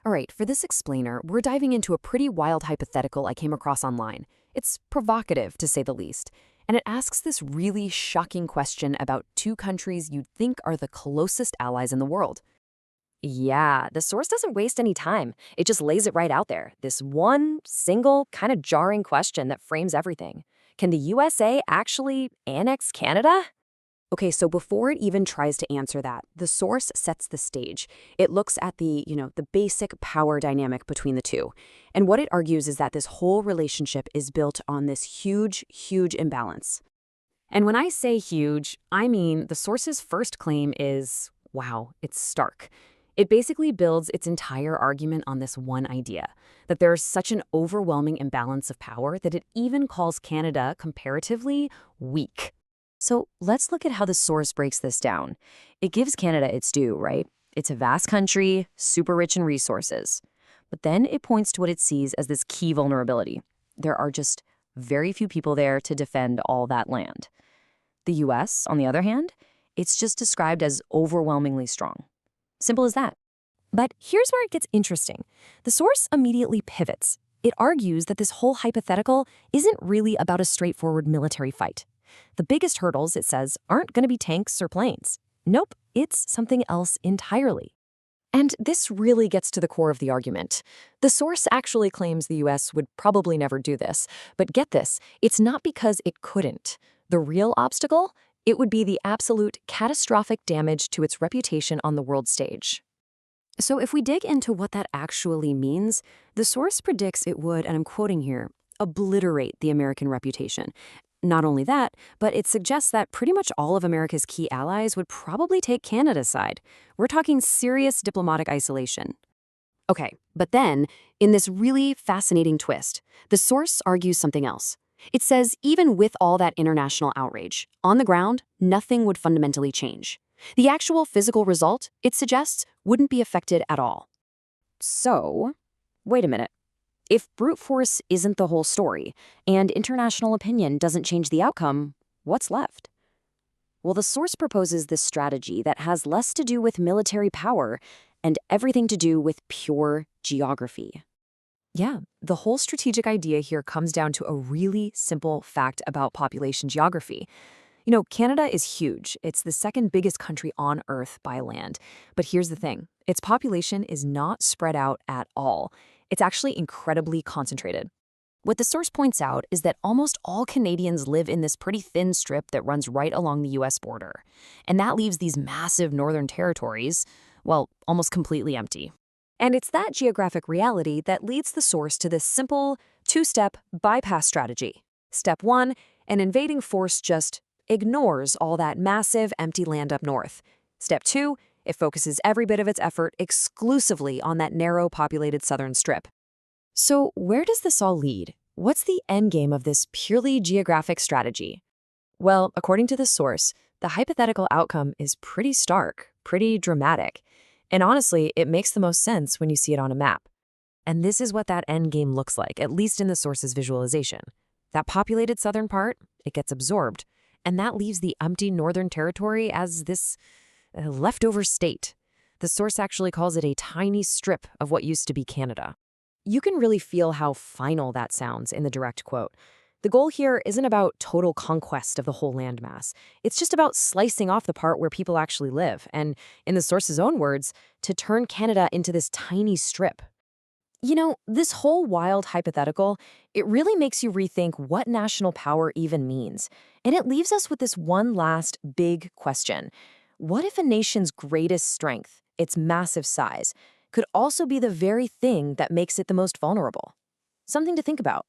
All right, for this explainer, we're diving into a pretty wild hypothetical I came across online. It's provocative, to say the least, and it asks this really shocking question about two countries you'd think are the closest allies in the world. Yeah, the source doesn't waste any time. It just lays it right out there. This one single, kind of jarring question that frames everything. Can the USA actually annex Canada? Okay, so before it even tries to answer that, the source sets the stage. It looks at the basic power dynamic between the two. And what it argues is that this whole relationship is built on this huge, huge imbalance. And when I say huge, I mean the source's first claim is, wow, it's stark. It basically builds its entire argument on this one idea, that there's such an overwhelming imbalance of power that it even calls Canada comparatively weak. So let's look at how the source breaks this down. It gives Canada its due, right? It's a vast country, super rich in resources. But then it points to what it sees as this key vulnerability. There are just very few people there to defend all that land. The US, on the other hand, it's just described as overwhelmingly strong. Simple as that. But here's where it gets interesting. The source immediately pivots. It argues that this whole hypothetical isn't really about a straightforward military fight. The biggest hurdles, it says, aren't going to be tanks or planes. Nope, it's something else entirely. And this really gets to the core of the argument. The source actually claims the US would probably never do this, but get this, it's not because it couldn't. The real obstacle? It would be the absolute catastrophic damage to its reputation on the world stage. So if we dig into what that actually means, the source predicts it would, and I'm quoting here, obliterate the American reputation. Not only that, but it suggests that pretty much all of America's key allies would probably take Canada's side. We're talking serious diplomatic isolation. Okay, but then, in this really fascinating twist, the source argues something else. It says even with all that international outrage, on the ground, nothing would fundamentally change. The actual physical result, it suggests, wouldn't be affected at all. So, wait a minute. If brute force isn't the whole story, and international opinion doesn't change the outcome, what's left? Well, the source proposes this strategy that has less to do with military power and everything to do with pure geography. Yeah, the whole strategic idea here comes down to a really simple fact about population geography. You know, Canada is huge. It's the second biggest country on Earth by land. But here's the thing. Its population is not spread out at all. It's actually incredibly concentrated. What the source points out is that almost all Canadians live in this pretty thin strip that runs right along the US border. And that leaves these massive northern territories, well, almost completely empty. And it's that geographic reality that leads the source to this simple two-step bypass strategy. Step one, an invading force just ignores all that massive empty land up north. Step two, it focuses every bit of its effort exclusively on that narrow populated southern strip. So where does this all lead? What's the endgame of this purely geographic strategy? Well, according to the source, the hypothetical outcome is pretty stark, pretty dramatic. And honestly, it makes the most sense when you see it on a map. And this is what that endgame looks like, at least in the source's visualization. That populated southern part, it gets absorbed. And that leaves the empty northern territory as this leftover state. The source actually calls it a tiny strip of what used to be Canada. You can really feel how final that sounds in the direct quote. The goal here isn't about total conquest of the whole landmass. It's just about slicing off the part where people actually live, and, in the source's own words, to turn Canada into this tiny strip. You know, this whole wild hypothetical, it really makes you rethink what national power even means. And it leaves us with this one last big question. What if a nation's greatest strength, its massive size, could also be the very thing that makes it the most vulnerable? Something to think about.